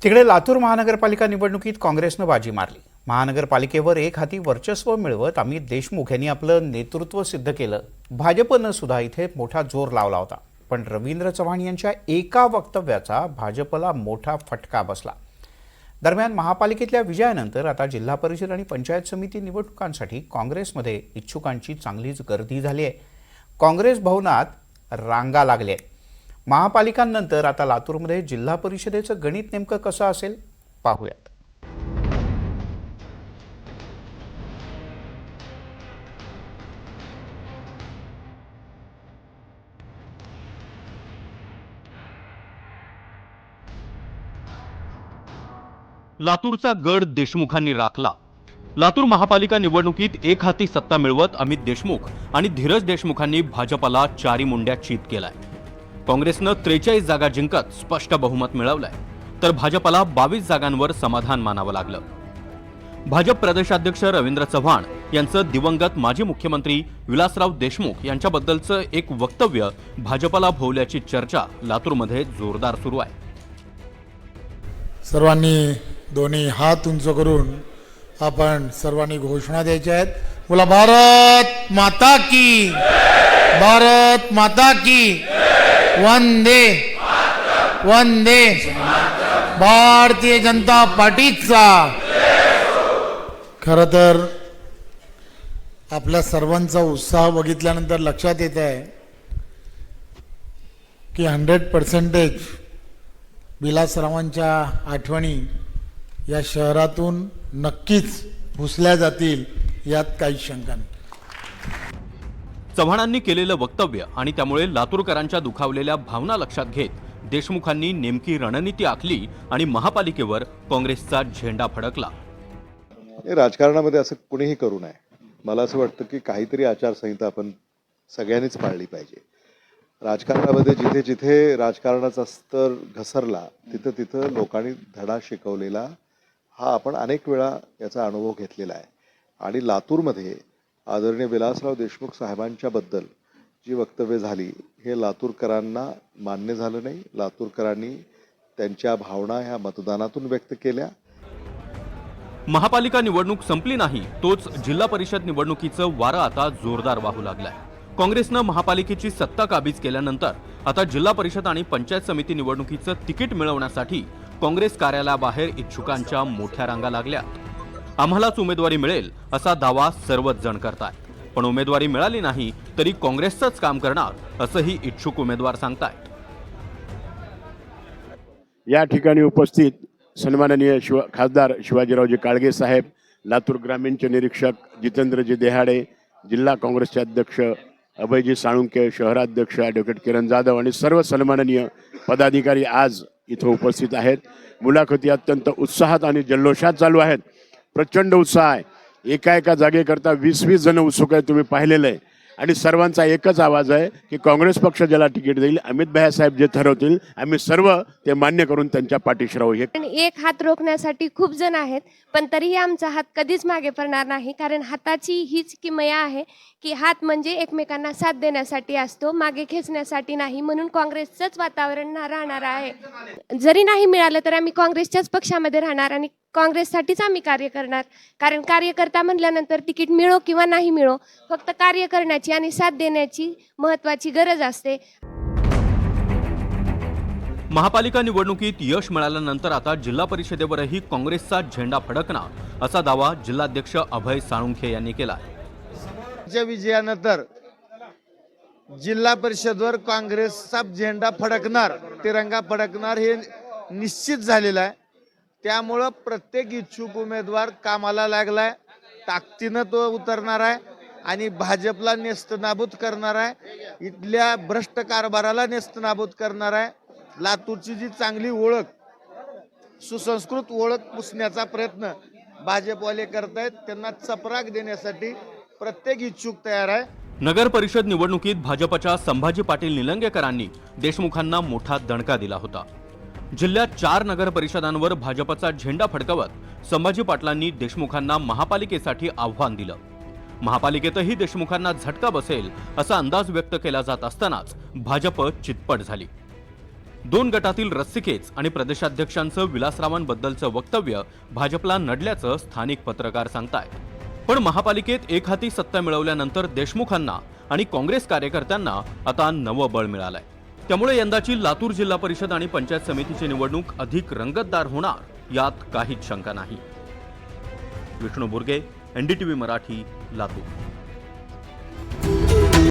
तिकडे लातूर महानगरपालिका निवडणुकीत काँग्रेसनं बाजी मारली। महानगरपालिकेवर एक हाती वर्चस्व मिळवत अमित देशमुख यांनी आपलं नेतृत्व सिद्ध केलं। भाजपनं सुद्धा इथे मोठा जोर लावला होता, पण रवींद्र चव्हाण यांच्या एका वक्तव्याचा भाजपला मोठा फटका बसला। दरम्यान महापालिकेतल्या विजयानंतर आता जिल्हा परिषद आणि पंचायत समिती निवडणुकांसाठी काँग्रेसमध्ये इच्छुकांची चांगलीच गर्दी झाली आहे। काँग्रेस भवनात रांगा लागल्या आहेत। महापालिकांनंतर आता लातूरमध्ये जिल्हा परिषदेचं गणित नेमकं कसं असेल पाहूयात। लातूरचा गड देशमुखांनी राखला। लातूर महापालिका निवडणुकीत एक हाती सत्ता मिळवत अमित देशमुख आणि धीरज देशमुखांनी भाजपला चारी मुंड्या चित केलाय। काँग्रेसनं 43 जागा जिंकत स्पष्ट बहुमत मिळवलंय, तर भाजपला 22 जागांवर समाधान मानावं लागलं। भाजप प्रदेशाध्यक्ष रवींद्र चव्हाण यांचं दिवंगत माजी मुख्यमंत्री विलासराव देशमुख यांच्याबद्दलचं एक वक्तव्य भाजपला भोवल्याची चर्चा लातूरमध्ये जोरदार सुरू आहे। सर्वांनी दोन्ही हात उंच करून आपण सर्वांनी घोषणा द्यायच्या आहेत। बोला भारत माता की, भारत माता की, वंदे वंदे। भारतीय जनता पार्टीचा खरं तर आपल्या सर्वांचा उत्साह बघितल्यानंतर लक्षात येत आहे की 100% विलासरावांच्या आठवणी या शहरातून नक्कीच पुसल्या जातील, यात काही शंका नाही। चव्हाणांनी केलेलं वक्तव्य आणि त्यामुळे लातूरकरांच्या दुखावलेल्या भावना लक्षात घेत देशमुखांनी नेमकी रणनीती आखली आणि महापालिकेवर काँग्रेसचा झेंडा फडकला। राजकारणामध्ये असं कुणीही करू नये। मला असं वाटतं की काहीतरी आचारसंहिता आपण सगळ्यांनीच पाळली पाहिजे। राजकारणामध्ये जिथे जिथे राजकारणाचा स्तर घसरला तिथं तिथं लोकांनी धडा शिकवलेला हा आपण अनेक वेळा याचा अनुभव घेतलेला आहे। आणि लातूरमध्ये आदरणीय विलासराव देशमुख साहेबांच्या बद्दल जी वक्तव्य झाली हे लातूरकरांना मान्य झालं नाही। लातूरकरांनी त्यांच्या भावना ह्या मतदानातून व्यक्त केल्या। महापालिका निवडणूक संपली नाही, तोच जिल्हा परिषद निवडणुकीचं वारं आता जोरदार वाहू लागलंय। काँग्रेसनं महापालिकेची सत्ता काबीज केल्यानंतर आता जिल्हा परिषद आणि पंचायत समिती निवडणुकीचं तिकीट मिळवण्यासाठी काँग्रेस कार्यालयाबाहेर इच्छुकांच्या मोठ्या रांगा लागल्यात। आम्हालाच उमेदवारी मिळेल असा दावा सर्वच जण करतायत, पण उमेदवारी मिळाली नाही तरी काँग्रेसचंच काम करणार असंही इच्छुक उमेदवार सांगतायत। या ठिकाणी उपस्थित सन्माननीय खासदार शिवाजीरावजी काळगे साहेब, लातूर ग्रामीणचे निरीक्षक जितेंद्रजी देहाडे, जिल्हा काँग्रेसचे अध्यक्ष अभयजी साळुंके, शहराध्यक्ष ॲडव्होकेट किरण जाधव आणि सर्व सन्माननीय पदाधिकारी आज इथं उपस्थित आहेत। मुलाखती अत्यंत उत्साहात आणि जल्लोषात चालू आहेत। प्रचंड उत्साह आहे। एका जागेकरता 20-20 जण उत्सुक आहेत, तुम्ही पाहिलेलं आहे। आणि सर्वांचा एकच आवाज आहे की काँग्रेस पक्ष ज्याला तिकीट देईल, अमित भैया साहेब जे ठरवतील आम्ही सर्व ते मान्य करून त्यांच्या पाठीशी राहू। एक हात रोखण्यासाठी खूप जण आहेत, पण तरीही आमचा हात कधीच मागे पडणार नाही, कारण हाताची हीच किमया आहे की हात म्हणजे एकमेकांना साथ देण्यासाठी असतो, मागे खेचण्यासाठी नाही। म्हणून काँग्रेसचंच वातावरण राहणार आहे। जरी नाही मिळालं तर आम्ही काँग्रेसच्याच पक्षामध्ये राहणार आणि काँग्रेससाठीच आम्ही कार्य करणार, कारण कार्यकर्ता म्हटल्यानंतर तिकीट मिळो किंवा नाही मिळो, फक्त कार्य करण्याची आणि साथ देण्याची महत्त्वाची गरज असते। महापालिका निवडणुकीत यश मिळाल्यानंतर आता जिल्हा परिषदेवरही काँग्रेसचा झेंडा फडकणार असा दावा जिल्हाध्यक्ष अभय साळुंखे यांनी केला। विजयानंतर जिल्हा परिषदवर काँग्रेसचा झेंडा फडकणार, तिरंगा फडकणार हे निश्चित झालेलं आहे। त्यामुळं प्रत्येक इच्छुक उमेदवार कामाला लागलाय, ताकदीनं तो उतरणार आहे आणि भाजपला नेस्तनाबूत करणार आहे, इथल्या भ्रष्ट कारभाराला नेस्तनाबूत करणार आहे। लातूरची जी चांगली ओळख, सुसंस्कृत ओळख पुसण्याचा प्रयत्न भाजपवाले करतायत, त्यांना चपराक देण्यासाठी प्रत्येक इच्छुक तयार आहे। नगर परिषद निवडणुकीत भाजपच्या संभाजी पाटील निलंगेकरांनी देशमुखांना मोठा दणका दिला होता। जिल्ह्यात 4 नगर परिषदांवर भाजपचा झेंडा फडकवत संभाजी पाटलांनी देशमुखांना महापालिकेसाठी आव्हान दिलं। महापालिकेतही देशमुखांना झटका बसेल असा अंदाज व्यक्त केला जात असतानाच भाजप चितपट झाली। दोन गटातील रस्सीखेच आणि प्रदेशाध्यक्षांचं विलासरावांबद्दलचं वक्तव्य भाजपला नडल्याचं स्थानिक पत्रकार सांगतायत। पण महापालिकेत एक हाती सत्ता मिळवल्यानंतर देशमुखांना आणि काँग्रेस कार्यकर्त्यांना आता नवं बळ मिळालंय। त्यामुळे यंदाची लातूर जिल्हा परिषद आणि पंचायत समितीची निवडणूक अधिक रंगतदार होणार यात काहीच शंका नाही। विष्णू बुर्गे, NDTV मराठी, लातूर।